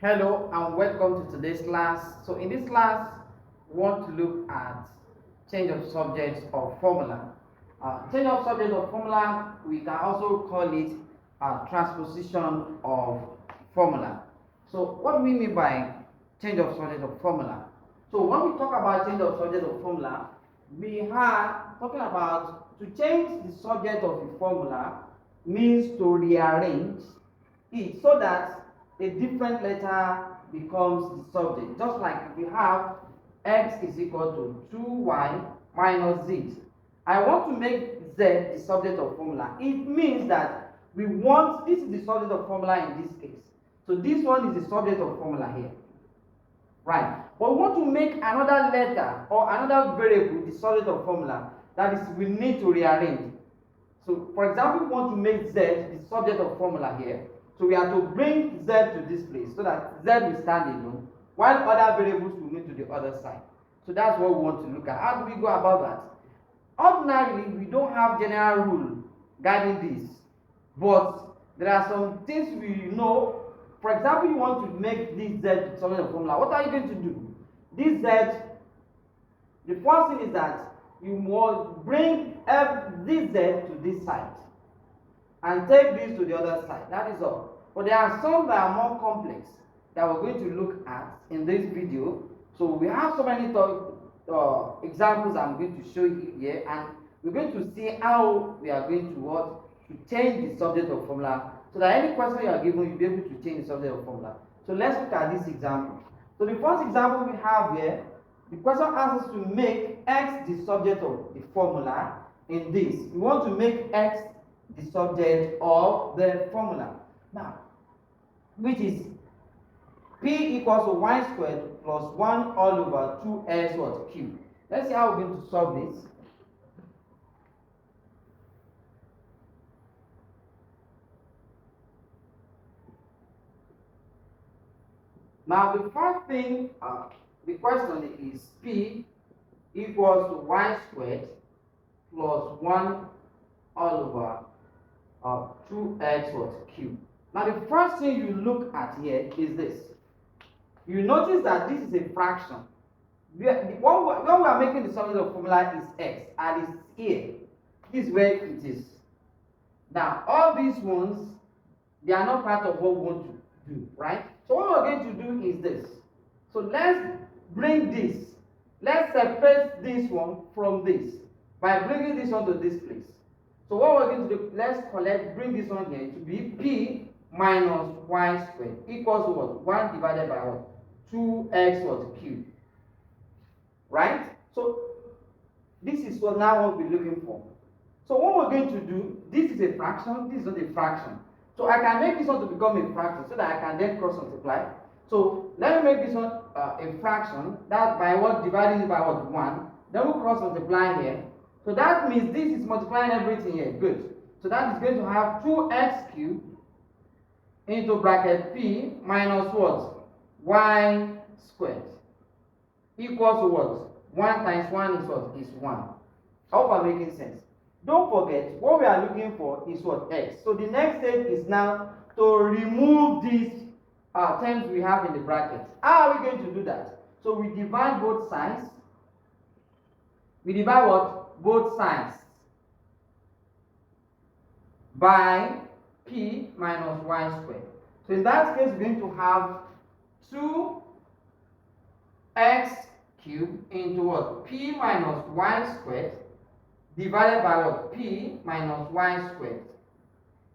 Hello and welcome to today's class. So in this class, we want to look at change of subjects of formula. Change of subject of formula, we can also call it transposition of formula. So what do we mean by change of subject of formula? So when we talk about change of subject of formula, we are talking about to change the subject of a formula means to rearrange it so that a different letter becomes the subject. Just like if we have x is equal to 2y minus z. I want to make z the subject of formula. It means that we want, this is the subject of formula in this case. So this one is the subject of formula here. Right. But we want to make another letter or another variable the subject of formula. That is, we need to rearrange. So for example, we want to make z the subject of formula here. So we have to bring z to this place so that z will stand alone, while other variables will move to the other side. So that's what we want to look at. How do we go about that? Ordinarily, we don't have general rule guiding this, but there are some things we know. For example, you want to make this z subject of formula. What are you going to do? This z, the first thing is that you must bring this z to this side and take this to the other side. That is all. But there are some that are more complex that we're going to look at in this video. So we have so many examples I'm going to show you here, and we're going to see how we are going to change the subject of formula, so that any question you are given, you'll be able to change the subject of formula. So let's look at this example. So the first example we have here, the question asks us to make x the subject of the formula. In this, we want to make x the subject of the formula. Now, which is p equals to y squared plus 1 all over 2x what cubed. Let's see how we're going to solve this. Now, the first thing, the question is p equals to y squared plus 1 all over 2x what cubed. Now, the first thing you look at here is this. You notice that this is a fraction. When we are making the subject of formula is x, and it's here. This is where it is. Now, all these ones, they are not part of what we want to do, right? So what we're going to do is this. So let's bring this. Let's separate this one from this by bringing this one to this place. So what we're going to do, let's bring this one here to be p minus y squared equals to what? 1 divided by what? 2x what cubed. Right? So this is what now what we're looking for. So what we're going to do, this is a fraction, this is not a fraction. So I can make this one to become a fraction so that I can then cross multiply. So let me make this one a fraction. That by what? Dividing it by what? 1. Then we'll cross multiply here. So that means this is multiplying everything here. Good. So that is going to have 2x cubed into bracket p minus what? Y squared equals to what? 1 times 1 is what? Is 1. I hope I'm making sense. Don't forget, what we are looking for is what? X. So the next step is now to remove these terms we have in the brackets. How are we going to do that? So we divide both sides. We divide what? Both sides by p minus y squared. So in that case, we're going to have 2x cubed into what? P minus y squared divided by what? P minus y squared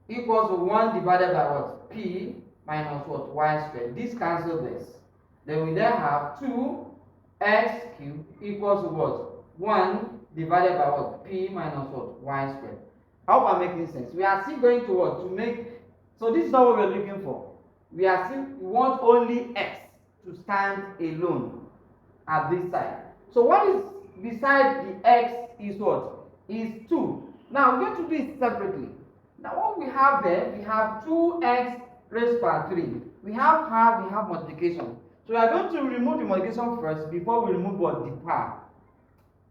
equals to 1 divided by what? P minus what? Y squared. This cancels this. Then we then have 2x cubed equals to what? 1 divided by what? P minus what? Y squared. I hope I'm making sense. We are still going to what? To make, so this is not what we're looking for. We want only x to stand alone at this side. So what is beside the x is what? Is 2. Now we're going to do it separately. Now what we have there, we have 2x raised to 3. We have half, we have multiplication. So we are going to remove the multiplication first before we remove what? The power.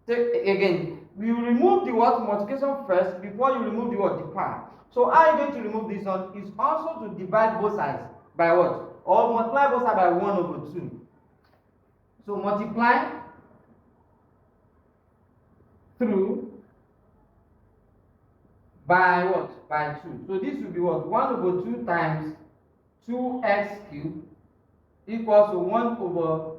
So again, we will remove the what? Multiplication first before you remove the what? The power. So how are you going to remove this one? Is also to divide both sides by what? or multiply both sides by 1 over 2. So multiply through by what? By 2. So this will be what? 1 over 2 times 2x cubed equals to 1 over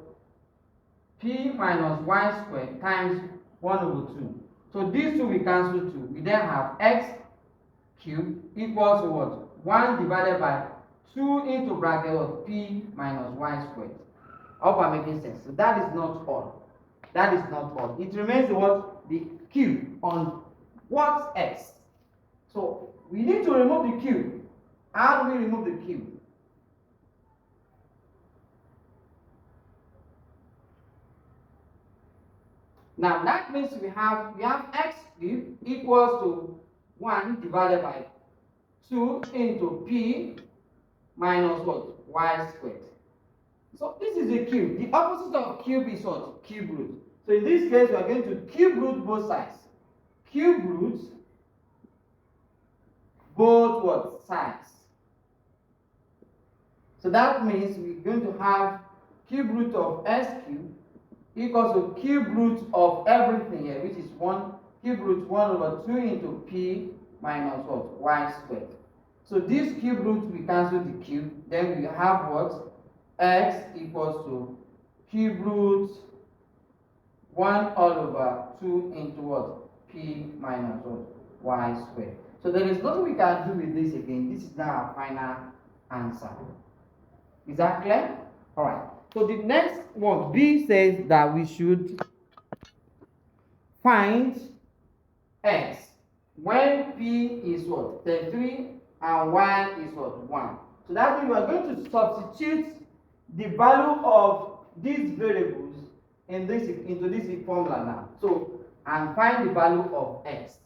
p minus y squared times 1 over 2. So these two we cancel 2. We then have x cubed equals to what? 1 divided by 2 into bracket of p minus y squared. I hope I'm making sense. So that is not all. That is not all. It remains the what? The cube on what? X. So we need to remove the cube. How do we remove the cube? Now that means we have x cubed equals to 1 divided by 2 into p minus what? Y squared. So this is a cube. The opposite of cube is what? Cube root. So in this case, we are going to cube root both sides. Cube root both what? Sides. So that means we're going to have cube root of s cubed equals to cube root of everything here, which is 1 cube root 1 over 2 into p minus what? Y squared. So this cube root, we cancel the cube. Then we have what? X equals to cube root 1 all over 2 into what? P minus what? Y squared. So there is nothing we can do with this again. This is now our final answer. Is that clear? All right. So the next one, B, says that we should find x when p is what? 33 and y is what? 1. So that means we are going to substitute the value of these variables in this into this formula now. So and find the value of x.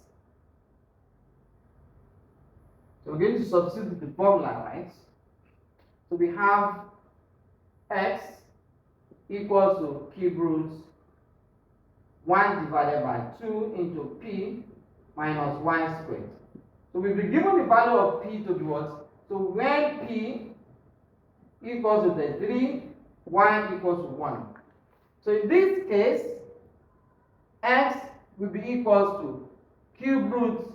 So we're going to substitute the formula, right? So we have x equals to cube root 1 divided by 2 into p minus y squared. So we've been given the value of p to be what? So when p equals to the 3, y equals to 1. So in this case, x will be equals to cube root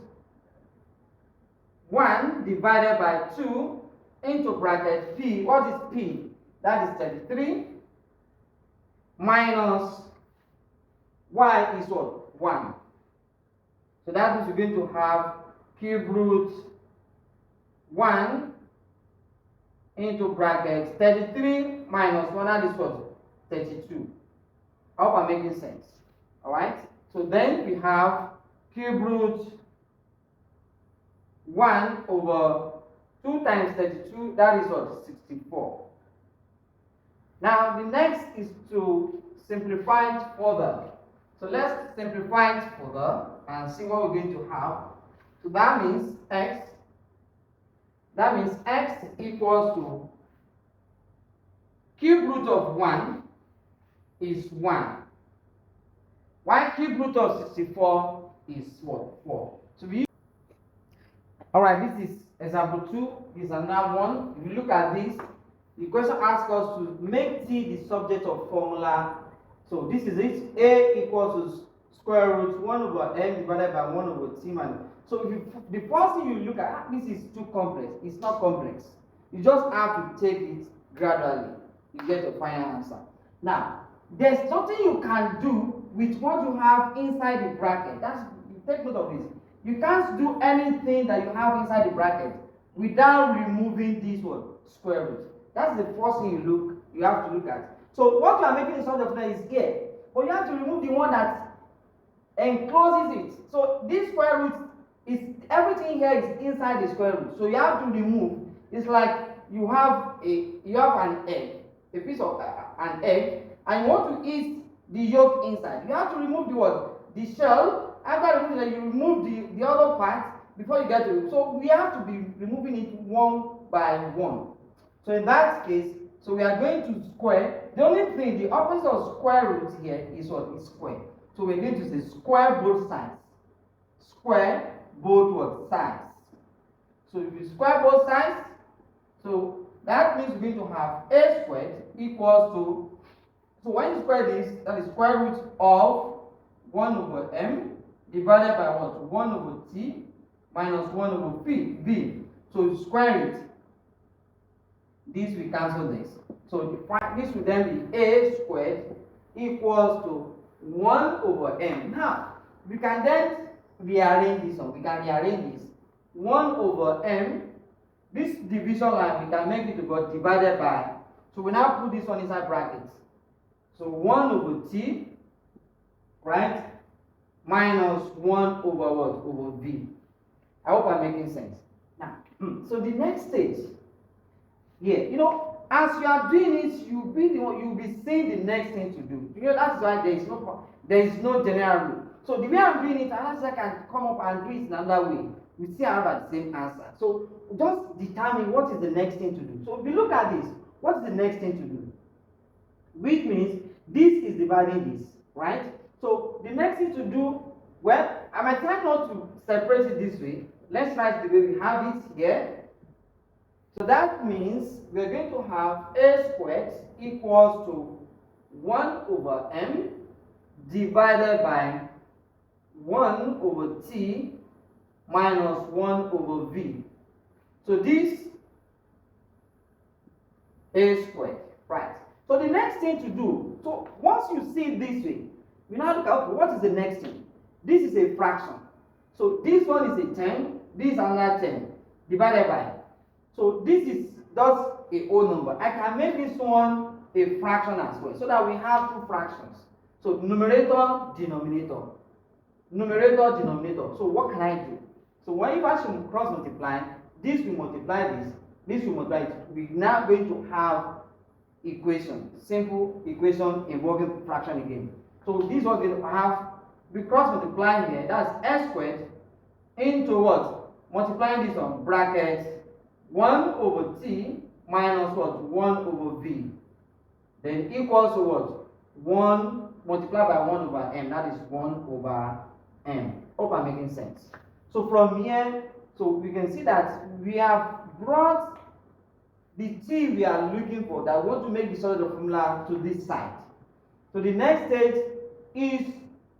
1 divided by 2 into bracket p. What is p? That is 33 minus y is what? 1. So that means we're going to have cube root 1 into bracket 33 minus 1, that is what? 32. I hope I'm making sense. Alright? So then we have cube root 1 over 2 times 32, that is what? 64. Now the next is to simplify it further. So let's simplify it further and see what we're going to have. So that means x equals to cube root of 1 is 1. While cube root of 64 is what? 4. So we alright, this is example 2. This is another one. If you look at this, the question asks us to make t the subject of formula. So this is it. A equals to square root 1 over m divided by 1 over t minus. So if the first thing you look at, this is too complex. It's not complex. You just have to take it gradually. You get your final answer. Now, there's something you can do with what you have inside the bracket. You take note of this. You can't do anything that you have inside the bracket without removing this one, square root. That's the first thing you have to look at. So what you are making the subject of is here, but you have to remove the one that encloses it. So this square root is everything here is inside the square root. So you have to remove. It's like you have an egg, a piece of an egg, and you want to eat the yolk inside. You have to remove the what? The shell. After removing it, you remove the other part before you get to it. So we have to be removing it one by one. So in that case, so we are going to square. The only thing, the opposite of square root here is what? Is square. So we're going to say square both sides. Square both what? Sides. So if you square both sides, so That means we're going to have a squared equals to, so when you square this, that is square root of 1 over m divided by what? 1 over t minus 1 over v. So you square it. This will cancel this. So this will then be a squared equals to 1 over m. Now, we can then rearrange this one. We can rearrange this. 1 over m, this division line, we can make it to be divided by. So we now put this one inside brackets. So 1 over t, right, minus 1 over what? Over v. I hope I'm making sense. Now, so the next stage here, as you are doing it, you'll be saying the next thing to do. That's why there is no general rule. So the way I'm doing it, unless I can come up and do it in another way, we still have the same answer. So just determine what is the next thing to do. So if you look at this, what is the next thing to do? Which means this is dividing this, right? So the next thing to do, well, I might try not to separate it this way. Let's write the way we have it here. So that means we're going to have a squared equals to 1 over m divided by 1 over t minus 1 over v. So this a squared, right? So the next thing to do, so once you see it this way, we now look at what is the next thing. This is a fraction. So this one is a 10, this is another 10 divided by. So this is just a whole number. I can make this one a fraction as well, so that we have two fractions. So numerator, denominator. Numerator, denominator. So what can I do? So when if I should cross multiply, this will multiply this will multiply it. We're now going to have equation, simple equation involving fraction again. So this one will have, we cross multiply here, that's s squared into what? Multiplying this on brackets 1 over t minus what? 1 over v. Then equals to what? 1 multiplied by 1 over m. That is 1 over m. Hope I'm making sense. So from here, so we can see that we have brought the t we are looking for, that we want to make the solid of formula to this side. So the next stage is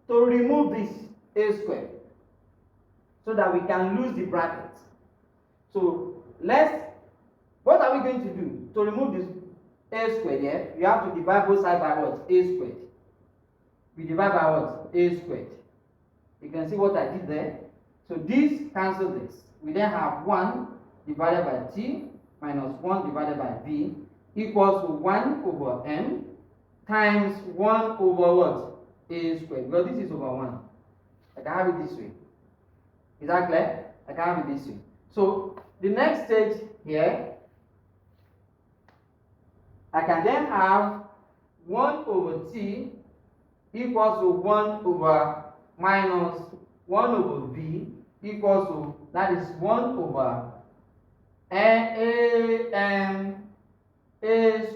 to remove this a squared so that we can lose the bracket. So what are we going to do? To remove this a squared here, we have to divide both sides by what? A squared. We divide by what? A squared. You can see what I did there. So this cancels this. We then have 1 divided by t minus 1 divided by v equals to 1 over m times 1 over what? A squared. Well, this is over 1. I can have it this way. Is that clear? I can have it this way. So the next stage here, I can then have 1 over t equals to 1 over minus 1 over v equals to, that is 1 over a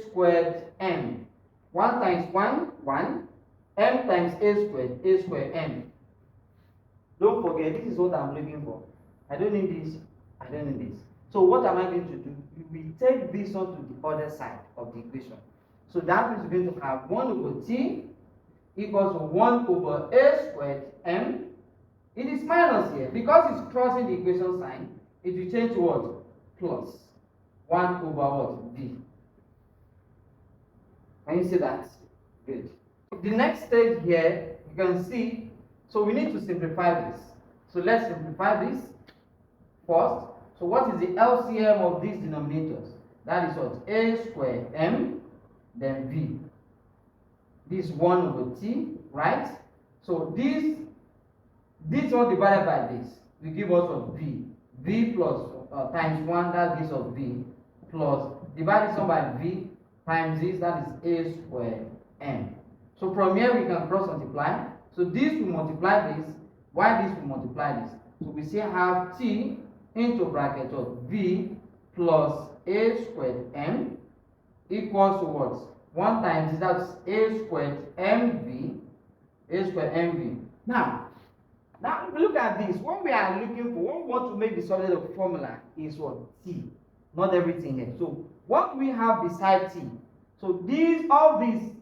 squared m. 1 times 1, 1. M times a squared m. Don't forget, this is what I'm looking for. I don't need this, I don't need this. So what am I going to do? We take this one to the other side of the equation. So that means we're going to have 1 over t equals to 1 over a squared m. It is minus here. Because it's crossing the equation sign, it will change to what? Plus 1 over what? v. Can you see that? Good. The next stage here, you can see, so we need to simplify this. So let's simplify this first. So what is the LCM of these denominators? That is what? A squared m, then v. This 1 over t, right? So this one divided by this will give us what? V. V plus times 1, that gives us v, plus divide this one by v times this, that is a squared m. So from here we can cross multiply. So this will multiply this, while this will multiply this. So we still have t into bracket of v plus a squared m equals to what? 1 times this, that's a squared mv, a squared mv. Now look at this. What we are looking for, what we want to make the solid of formula is what? T. Not everything here. So what we have beside t. So all these,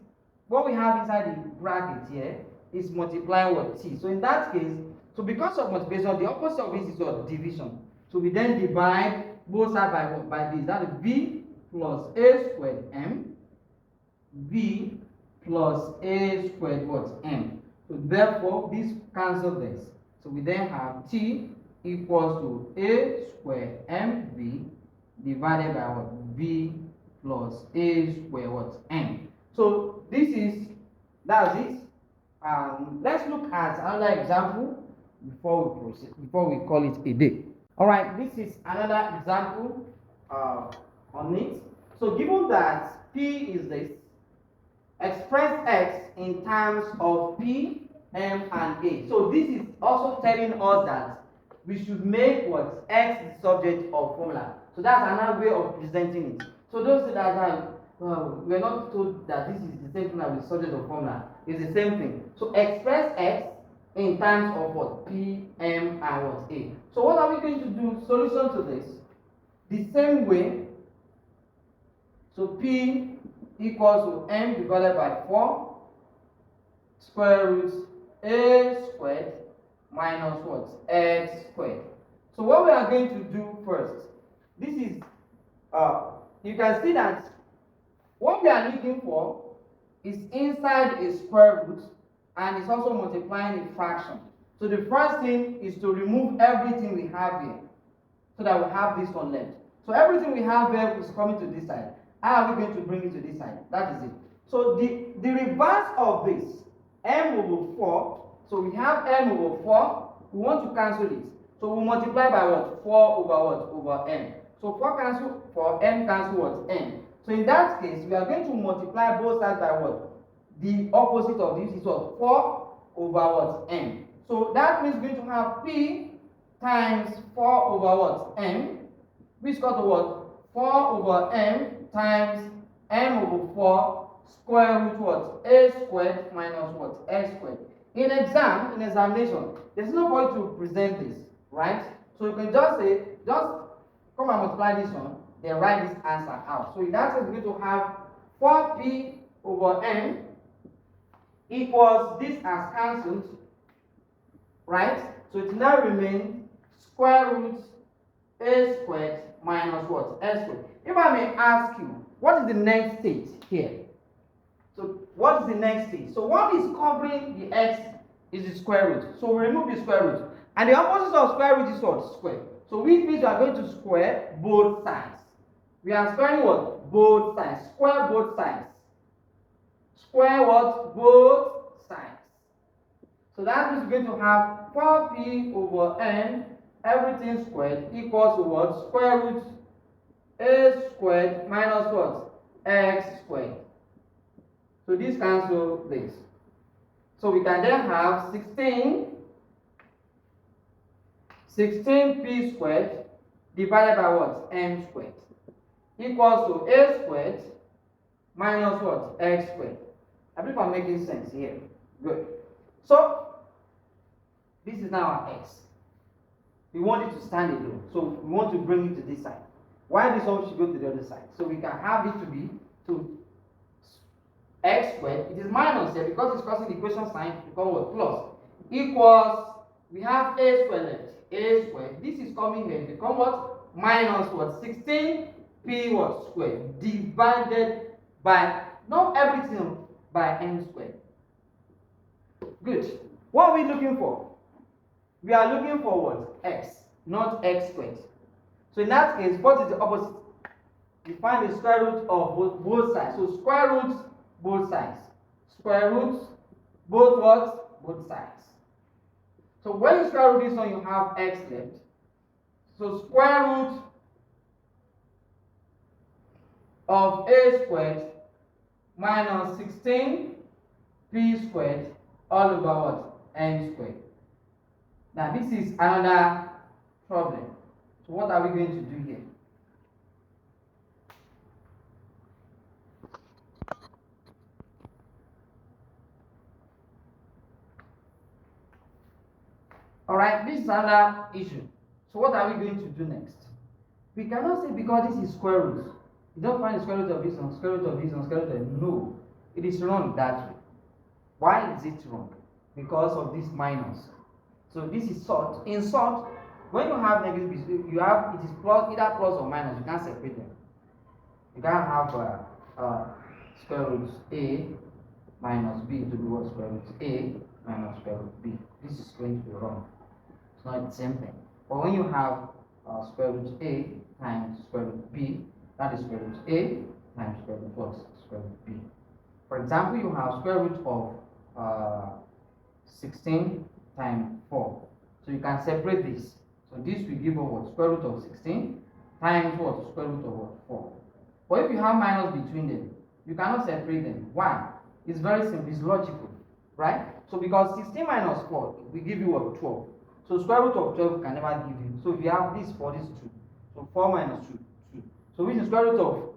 what we have inside the bracket here is multiplying what t. So in that case, so because of multiplication, the opposite of this is what? Division. So we then divide both sides by what? By this. That is b plus a squared m. b plus a squared what? M. So therefore, this cancels this. So we then have t equals to a squared mb divided by what? b plus a squared what? M. So that's it. Let's look at another example before we proceed, before we call it a day. All right, this is another example on it. So given that p is this, express x in terms of p, m, and a. So this is also telling us that we should make what? X the subject of formula. So that's another way of presenting it. So those that are we're not told that this is the same thing as the subject of formula. It's the same thing. So express x in terms of what? P, m, and what? A. So what are we going to do? Solution to this. The same way. So p equals to m divided by 4 square root a squared minus what? X squared. So what we are going to do first, this is, you can see that what we are looking for is inside a square root and it's also multiplying a fraction. So the first thing is to remove everything we have here so that we have this one left. So everything we have here is coming to this side. How are we going to bring it to this side? That is it. So the reverse of this, m over 4, so we have m over 4, we want to cancel it. So we multiply by what? 4 over what? Over m. So 4 cancel, for m cancel what? M. So in that case, we are going to multiply both sides by what? The opposite of this is what? 4 over what? M. So that means we're going to have p times 4 over what? M, which is equal to what? 4 over m times m over 4 square root what? A squared minus what? X squared. In examination, there's no point to present this, right? So you can just say, just come and multiply this one, then write this answer out. So in that case, we're going to have 4p over m equals this as cancelled, right? So it now remains square root a squared minus what? S squared. If I may ask you, what is the next stage here? So what is the next stage? So what is covering the x is the square root. So we remove the square root. And the opposite of square root is what? Square. So which means we are going to square both sides. We are squaring what? Both sides. Square both sides. Square what? Both sides. So that means we're going to have 4p over n, everything squared, equals to what? Square root a squared minus what? X squared. So this cancels this. So we can then have 16p squared divided by what? M squared equals to a squared minus what? X squared. I believe I'm making sense here. Good. So this is now our x. We want it to stand alone. So we want to bring it to this side. Why this one should go to the other side? So we can have it to be to x squared. It is minus here because it's crossing the equation sign to become what? Plus. Equals, we have a squared left. A squared. This is coming here. Become what? Minus what? 16p what? Squared. Divided by, not everything, by m squared. Good. What are we looking for? We are looking for what? X, not x squared. So in that case, what is the opposite? You find the square root of both sides. So square root both sides. Square root both what? Both sides. So when you square root this one, you have x left. So square root of a squared minus 16p squared all over what? M squared. Now this is another problem. So what are we going to do here? Alright, this is another issue. So what are we going to do next? We cannot say because this is square root, You don't find the square root of this on square root of this on square root of no. It is wrong that way. Why is it wrong? Because of this minus. So this is sort. In sort, when you have negative, you have it is plus either plus or minus. You can't separate them. You can't have square root a minus b to be what square root a minus square root b. This is going to be wrong. It's not the same thing. But when you have square root a times square root b, that is square root a times square root plus square root b. For example, you have square root of 16 times 4. So you can separate this. So this will give us what? Square root of 16 times what? Square root of what? 4. But if you have minus between them, you cannot separate them. Why? It's very simple. It's logical, right? So because 16 minus 4 will give you what? 12. So square root of 12 can never give you. So if you have this 4, this 2. So 4 minus 2, 2. So which is square root of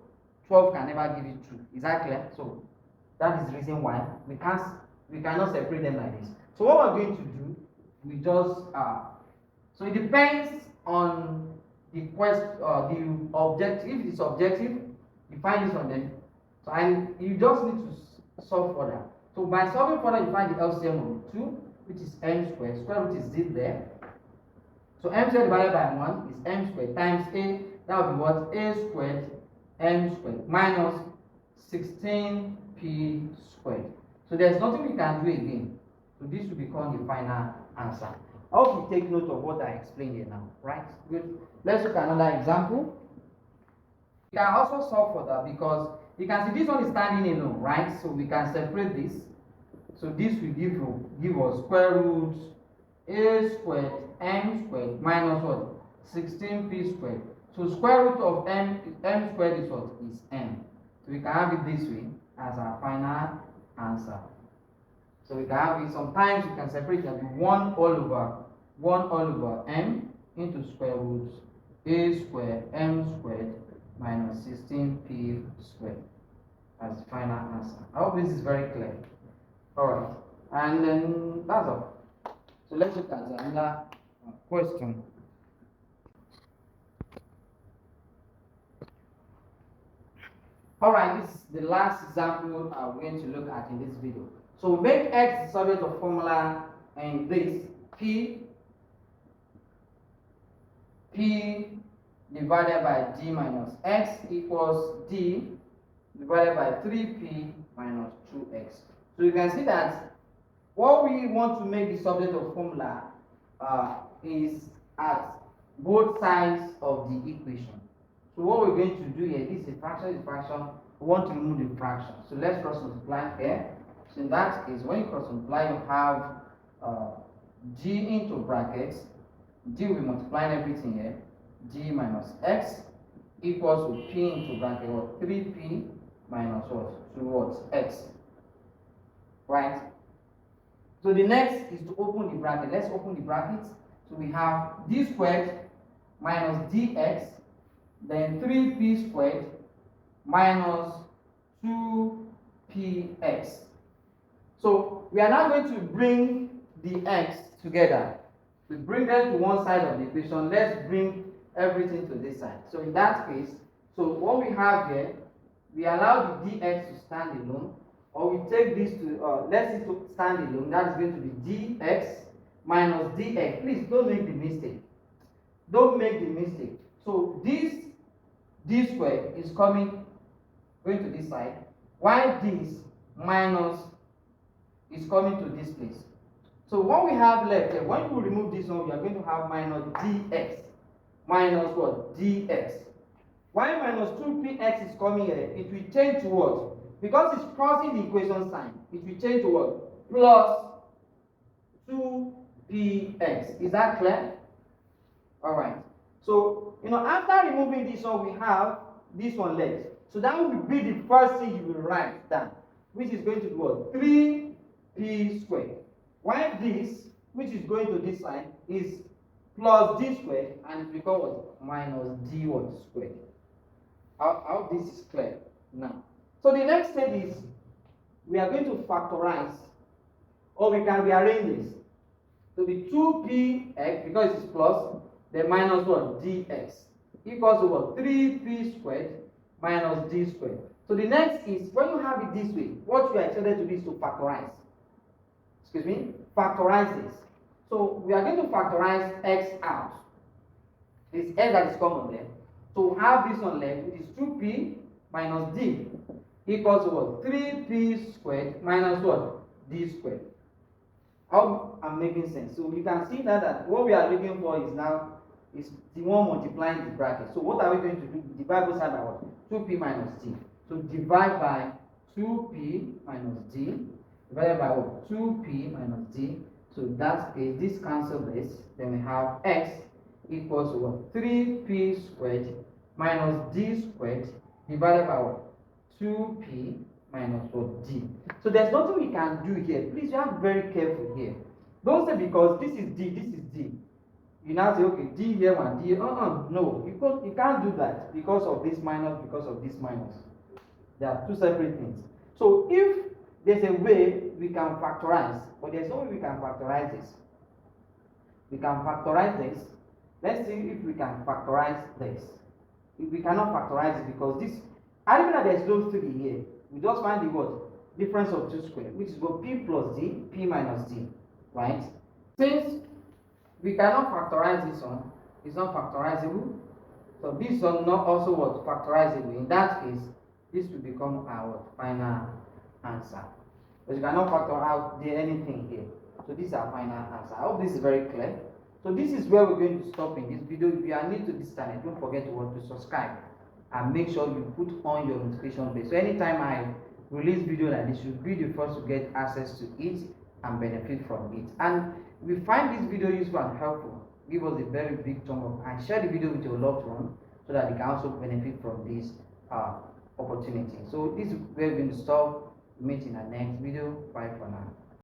12 can never give you 2. Is that clear? So that is the reason why we cannot separate them like this. So what we're going to do, we just so it depends on the the objective. If it is objective, you find this on them. So and you just need to solve for that. So by solving for that, you find the LCM of 2, which is m squared. Square root is this there. So m squared divided by 1 is m squared times a. That would be what? A squared m squared minus 16p squared. So there's nothing we can do again. So this will become the final answer. I hope you take note of what I explained here now, right? Good. Let's look at another example. You can also solve for that because you can see this one is standing alone, right? So we can separate this. So this will give us square root a squared m squared minus what? 16p squared. So square root of m squared is what? Is m. So we can have it this way as our final answer. So we can have it, sometimes you can separate it as 1 all over m into square root a squared m squared minus 16p squared as the final answer. I hope this is very clear. Alright, and then that's all. So let's look at another question. Alright, this is the last example we're going to look at in this video. So make x the subject of formula and this p divided by d minus x equals d divided by 3p minus 2x. So you can see that what we want to make the subject of formula is at both sides of the equation. So what we're going to do here, this is a fraction, we want to remove the fraction. So let's cross multiply here. So in that case, when you cross multiply, you have g into brackets, d will be multiplying everything here, d minus x equals to p into bracket, what? 3p minus what? 2 what? X. Right? So the next is to open the bracket. Let's open the bracket. So we have d squared minus dx, then 3p squared minus 2px. So we are now going to bring the x together. We bring them to one side of the equation. Let's bring everything to this side. So in that case, so what we have here, we allow the dx to stand alone, or we take this to let it to stand alone. That is going to be dx minus dx. Please don't make the mistake. Don't make the mistake. So this d squared is going to this side, while this minus is coming to this place. So what we have left here, when you remove this one, we are going to have minus dx minus what? Dx. Why minus 2px is coming here, it will change to what? Because it's crossing the equation sign, it will change to what? Plus 2px. Is that clear? Alright. So, after removing this one, we have this one left. So that will be the first thing you will write down, which is going to be what? 3p squared. While this, which is going to this side, is plus d squared, and it becomes what? Minus d what squared. How this is clear now. So the next step is we are going to factorize, or we can rearrange this to be 2px, because it's plus, then minus what? Dx equals to what? 3p squared minus d squared. So the next is, when you have it this way, what you are expected to do is to factorize. Excuse me, factorize this. So we are going to factorize x out. This x that is common there. So we have this on left, which is 2p minus d equals to what? 3p squared minus what? D squared. How I'm making sense. So you can see that what we are looking for is now is the one multiplying the bracket. So what are we going to do? Divide both sides by what? 2p minus d. So divide by 2p minus d divided by what? 2p minus d. So in that case, this cancel this. Then we have x equals to what? 3p squared minus d squared divided by what? 2p minus what? D. So there's nothing we can do here. Please, you have to be very careful here. Don't say because this is d, this is d. You now say, okay, d here and d. No, you can't do that because of this minus, because of this minus. They are two separate things. So if there's a way we can factorize, but there's no way we can factorize this. We can factorize this. Let's see if we can factorize this. If we cannot factorize it because this, I remember there's no 3 here. We just find the what? Difference of 2 squared, which is what? P plus d, p minus d, right? Since we cannot factorize this one, it's not factorizable. So this one not also what? Factorizable. In that case, this will become our final answer. But you cannot factor out anything here. So this is our final answer. I hope this is very clear. So this is where we're going to stop in this video. If you are new to this channel, don't forget to subscribe and make sure you put on your notification bell. So anytime I release video like this, you'll be the first to get access to it and benefit from it. And if you find this video useful and helpful, give us a very big thumb up and share the video with your loved one so that they can also benefit from this opportunity. So this is where we're going to stop. Meet in our next video. Bye for now.